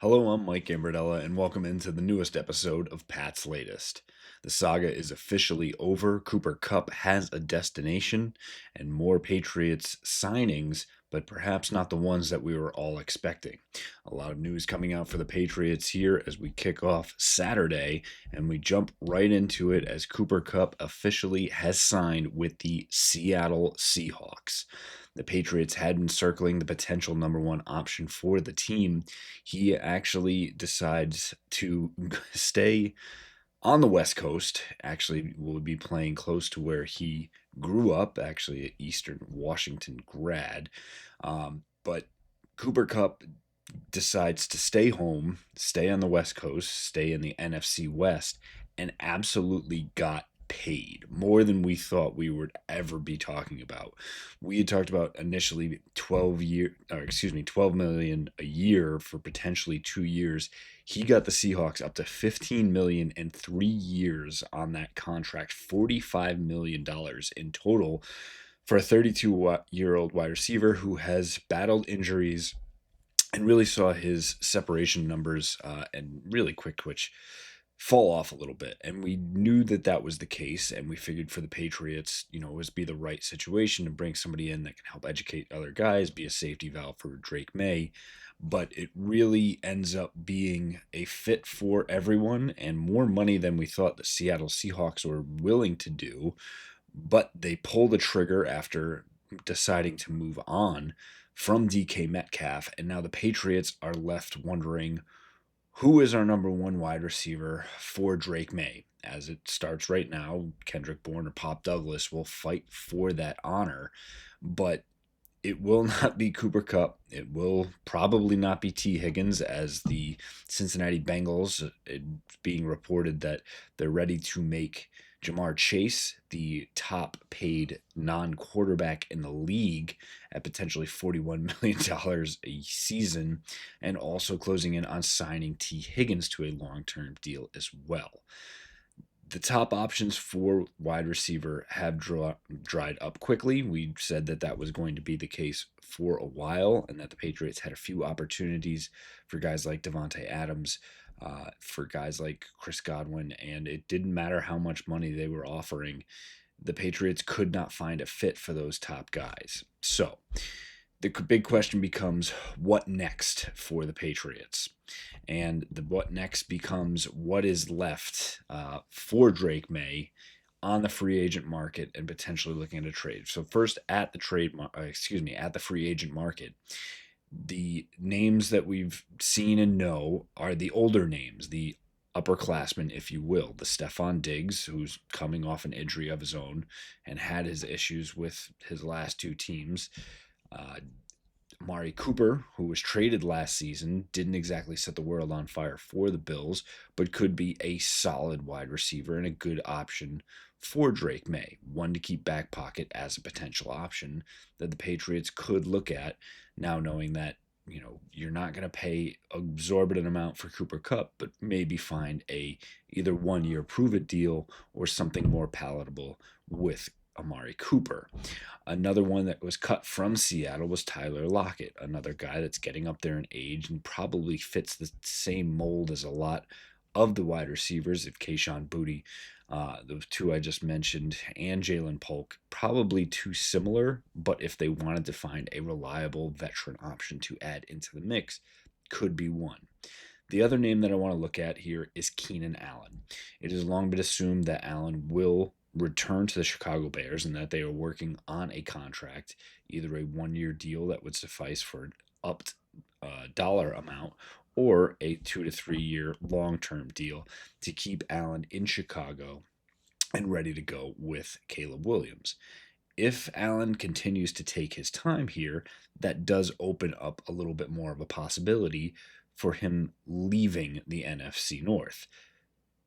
Hello, I'm Mike Gambardella, and welcome into the newest episode of Pat's Latest. The saga is officially over. Cooper Kupp has a destination, and more Patriots signings, but perhaps not the ones that we were all expecting. A lot of news coming out for the Patriots here as we kick off Saturday, and we jump right into it as Cooper Kupp officially has signed with the Seattle Seahawks. The Patriots had been circling the potential number one option for the team. He actually decides to stay on the West Coast. Actually, will be playing close to where he grew up, actually, at Eastern Washington grad. But Cooper Kupp decides to stay home, stay on the West Coast, stay in the NFC West, and absolutely got paid more than we thought we would ever be talking about. We had talked about initially 12 million a year for potentially 2 years. He got the Seahawks up to 15 million in 3 years on that contract, 45 million dollars in total for a 32-year-old wide receiver who has battled injuries and really saw his separation numbers and really quick twitch fall off a little bit. And we knew that that was the case. And we figured for the Patriots, it was be the right situation to bring somebody in that can help educate other guys, be a safety valve for Drake May. But it really ends up being a fit for everyone and more money than we thought the Seattle Seahawks were willing to do. But they pulled the trigger after deciding to move on from DK Metcalf. And now the Patriots are left wondering who is our number one wide receiver for Drake May. As it starts right now, Kendrick Bourne or Pop Douglas will fight for that honor. But it will not be Cooper Kupp. It will probably not be T. Higgins, as the Cincinnati Bengals, it's being reported that they're ready to make Jamar Chase the top paid non quarterback in the league at potentially $41 million a season, and also closing in on signing T. Higgins to a long term deal as well. The top options for wide receiver have dried up quickly. We said that that was going to be the case for a while, and that the Patriots had a few opportunities for guys like Devontae Adams, for guys like Chris Godwin, and it didn't matter how much money they were offering. The Patriots could not find a fit for those top guys. So the big question becomes, what next for the Patriots? And the what next becomes what is left for Drake May on the free agent market and potentially looking at a trade. So first, at the at the free agent market, the names that we've seen and know are the older names, the upperclassmen, if you will, the Stephon Diggs, who's coming off an injury of his own and had his issues with his last two teams. Amari Cooper, who was traded last season, didn't exactly set the world on fire for the Bills, but could be a solid wide receiver and a good option for Drake May. One to keep back pocket as a potential option that the Patriots could look at, now knowing that you're not going to pay exorbitant amount for Cooper Kupp, but maybe find a either 1 year prove it deal or something more palatable with Amari Cooper. Another one that was cut from Seattle was Tyler Lockett, another guy that's getting up there in age and probably fits the same mold as a lot of the wide receivers. If Kayshon Boutte, those two I just mentioned, and Jalen Polk, probably too similar, but if they wanted to find a reliable veteran option to add into the mix, could be one. The other name that I want to look at here is Keenan Allen. It has long been assumed that Allen will return to the Chicago Bears and that they are working on a contract, either a 1 year deal that would suffice for an upped dollar amount or a 2 to 3 year long-term deal to keep Allen in Chicago and ready to go with Caleb Williams. If Allen continues to take his time here, that does open up a little bit more of a possibility for him leaving the NFC North.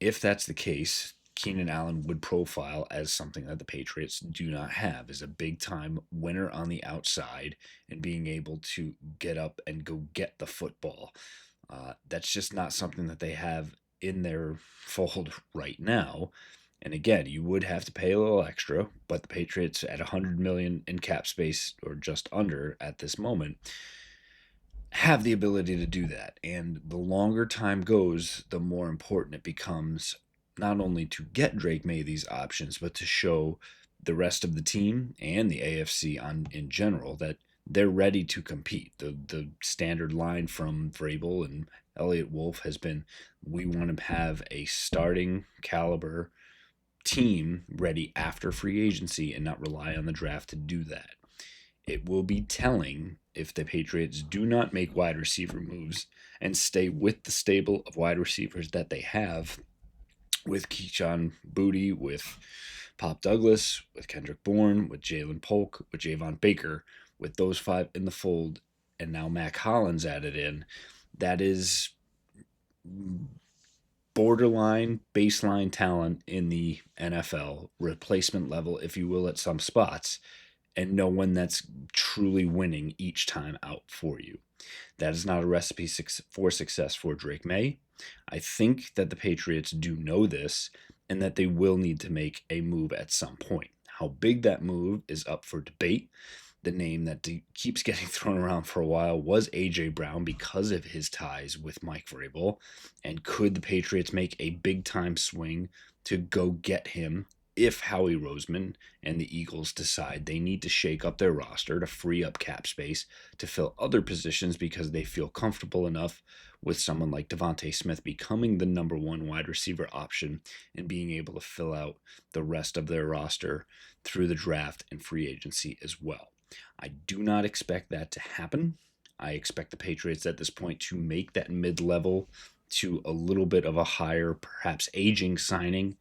If that's the case, Keenan Allen would profile as something that the Patriots do not have, as a big-time winner on the outside and being able to get up and go get the football. That's just not something that they have in their fold right now. And again, you would have to pay a little extra, but the Patriots at $100 million in cap space, or just under at this moment, have the ability to do that. And the longer time goes, the more important it becomes not only to get Drake May these options, but to show the rest of the team and the AFC in general that they're ready to compete. The standard line from Vrabel and Elliott Wolf has been, we want to have a starting caliber team ready after free agency and not rely on the draft to do that. It will be telling if the Patriots do not make wide receiver moves and stay with the stable of wide receivers that they have, with Keyshawn Boutte, with Pop Douglas, with Kendrick Bourne, with Jalen Polk, with Javon Baker, with those five in the fold, and now Mac Hollins added in. That is borderline baseline talent in the NFL, replacement level, if you will, at some spots, and no one that's truly winning each time out for you. That is not a recipe for success for Drake May. I think that the Patriots do know this and that they will need to make a move at some point. How big that move is up for debate. The name that keeps getting thrown around for a while was A.J. Brown because of his ties with Mike Vrabel. And could the Patriots make a big-time swing to go get him if Howie Roseman and the Eagles decide they need to shake up their roster to free up cap space to fill other positions because they feel comfortable enough with someone like Devontae Smith becoming the number one wide receiver option and being able to fill out the rest of their roster through the draft and free agency as well. I do not expect that to happen. I expect the Patriots at this point to make that mid-level to a little bit of a higher, perhaps aging signing,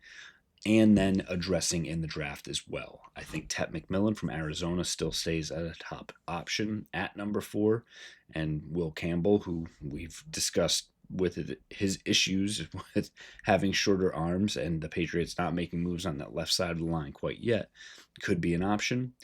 and then addressing in the draft as well. I think Tet McMillan from Arizona still stays at a top option at number 4, and Will Campbell, who we've discussed with his issues with having shorter arms and the Patriots not making moves on that left side of the line quite yet, could be an option.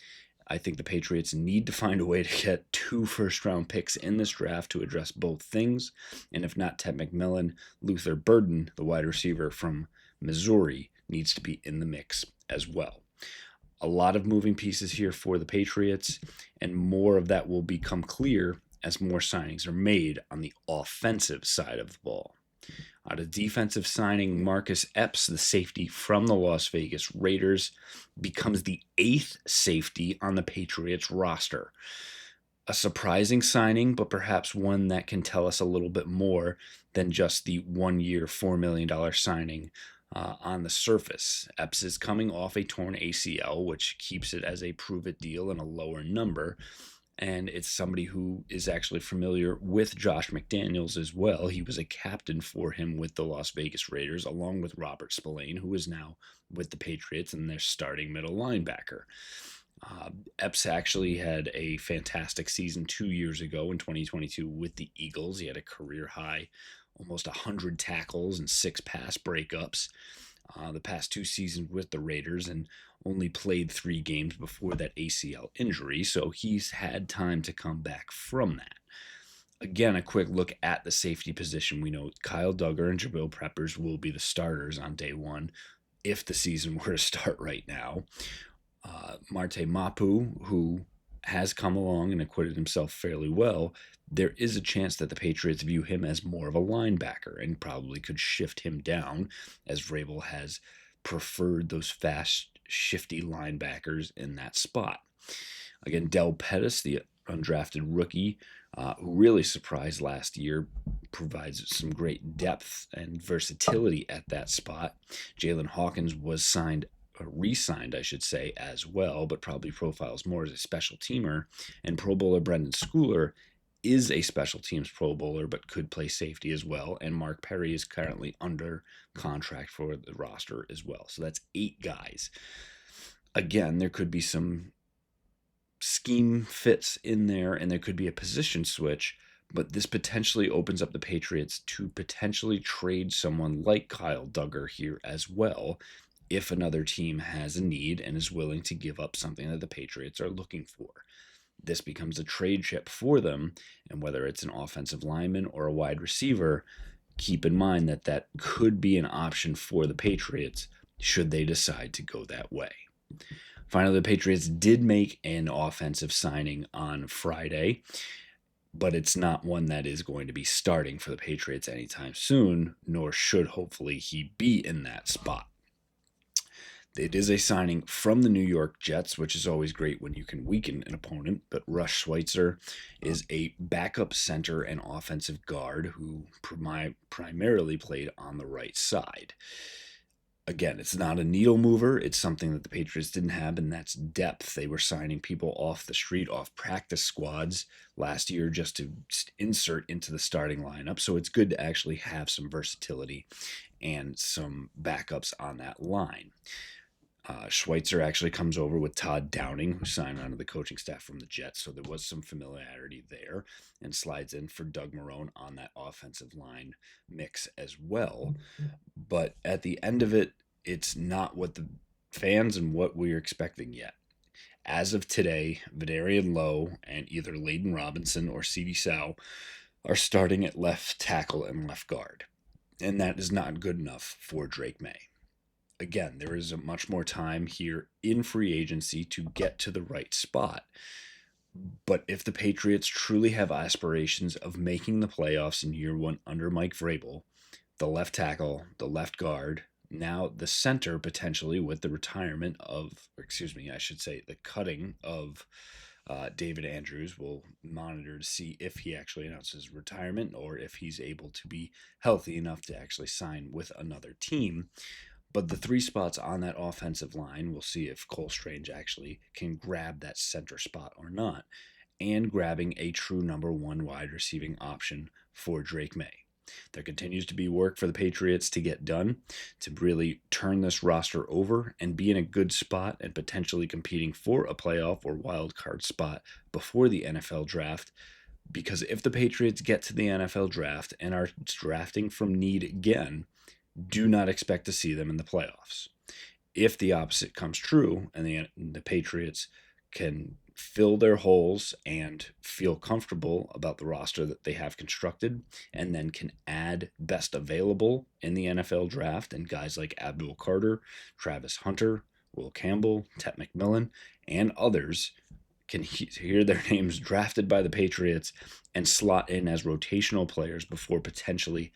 I think the Patriots need to find a way to get 2 first-round picks in this draft to address both things. And if not Tet McMillan, Luther Burden, the wide receiver from Missouri, needs to be in the mix as well. A lot of moving pieces here for the Patriots, and more of that will become clear as more signings are made on the offensive side of the ball. Out of defensive signing, Marcus Epps, the safety from the Las Vegas Raiders, becomes the 8th safety on the Patriots roster. A surprising signing, but perhaps one that can tell us a little bit more than just the 1-year, $4 million signing on the surface. Epps is coming off a torn ACL, which keeps it as a prove-it deal and a lower number. And it's somebody who is actually familiar with Josh McDaniels as well. He was a captain for him with the Las Vegas Raiders, along with Robert Spillane, who is now with the Patriots and their starting middle linebacker. Epps actually had a fantastic season 2 years ago in 2022 with the Eagles. He had a career high, almost 100 tackles and 6 pass breakups. The past 2 seasons with the Raiders, and only played 3 games before that ACL injury, so he's had time to come back from that. Again, a quick look at the safety position. We know Kyle Duggar and Jabril Peppers will be the starters on day 1 if the season were to start right now. Marte Mapu, who has come along and acquitted himself fairly well, there is a chance that the Patriots view him as more of a linebacker and probably could shift him down, as Vrabel has preferred those fast, shifty linebackers in that spot. Again, Del Pettis, the undrafted rookie, who really surprised last year, provides some great depth and versatility at that spot. Jalen Hawkins was re-signed, I should say, as well, but probably profiles more as a special teamer. And Pro Bowler Brendan Schooler is a special teams Pro Bowler, but could play safety as well. And Mark Perry is currently under contract for the roster as well. So that's 8 guys. Again, there could be some scheme fits in there, and there could be a position switch, but this potentially opens up the Patriots to potentially trade someone like Kyle Duggar here as well, if another team has a need and is willing to give up something that the Patriots are looking for. This becomes a trade chip for them, and whether it's an offensive lineman or a wide receiver, keep in mind that that could be an option for the Patriots should they decide to go that way. Finally, the Patriots did make an offensive signing on Friday. but it's not one that is going to be starting for the Patriots anytime soon, nor should hopefully he be in that spot. It is a signing from the New York Jets, which is always great when you can weaken an opponent. But Russ Schweitzer is a backup center and offensive guard who primarily played on the right side. Again, it's not a needle mover. It's something that the Patriots didn't have, and that's depth. They were signing people off the street, off practice squads last year just to insert into the starting lineup. So it's good to actually have some versatility and some backups on that line. Schweitzer actually comes over with Todd Downing, who signed onto the coaching staff from the Jets, so there was some familiarity there, and slides in for Doug Marrone on that offensive line mix as well. But at the end of it, it's not what the fans and what we're expecting yet. As of today, Vidarian Lowe and either Layden Robinson or C.D. Sow are starting at left tackle and left guard, and that is not good enough for Drake May. Again, there is a much more time here in free agency to get to the right spot. But if the Patriots truly have aspirations of making the playoffs in year one under Mike Vrabel, the left tackle, the left guard, now the center potentially with the retirement of, the cutting of David Andrews. Will monitor to see if he actually announces retirement or if he's able to be healthy enough to actually sign with another team. But the three spots on that offensive line, we'll see if Cole Strange actually can grab that center spot or not, and grabbing a true number one wide receiving option for Drake May. There continues to be work for the Patriots to get done to really turn this roster over and be in a good spot and potentially competing for a playoff or wild card spot before the NFL draft. Because if the Patriots get to the NFL draft and are drafting from need again, do not expect to see them in the playoffs. If the opposite comes true and the Patriots can fill their holes and feel comfortable about the roster that they have constructed and then can add best available in the NFL draft and guys like Abdul Carter, Travis Hunter, Will Campbell, Tet McMillan, and others can hear their names drafted by the Patriots and slot in as rotational players before potentially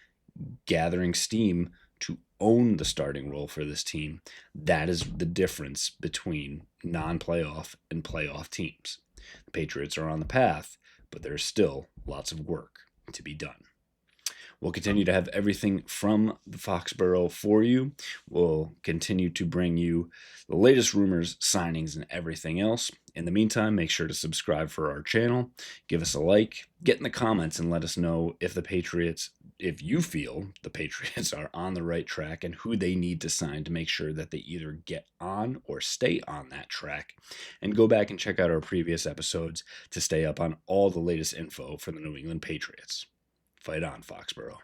gathering steam to own the starting role for this team. That is the difference between non-playoff and playoff teams. The Patriots are on the path, but there's still lots of work to be done. We'll continue to have everything from the Foxborough for you. We'll continue to bring you the latest rumors, signings, and everything else. In the meantime, make sure to subscribe for our channel. Give us a like. Get in the comments and let us know if you feel the Patriots are on the right track and who they need to sign to make sure that they either get on or stay on that track. And go back and check out our previous episodes to stay up on all the latest info for the New England Patriots. Fight on, Foxborough.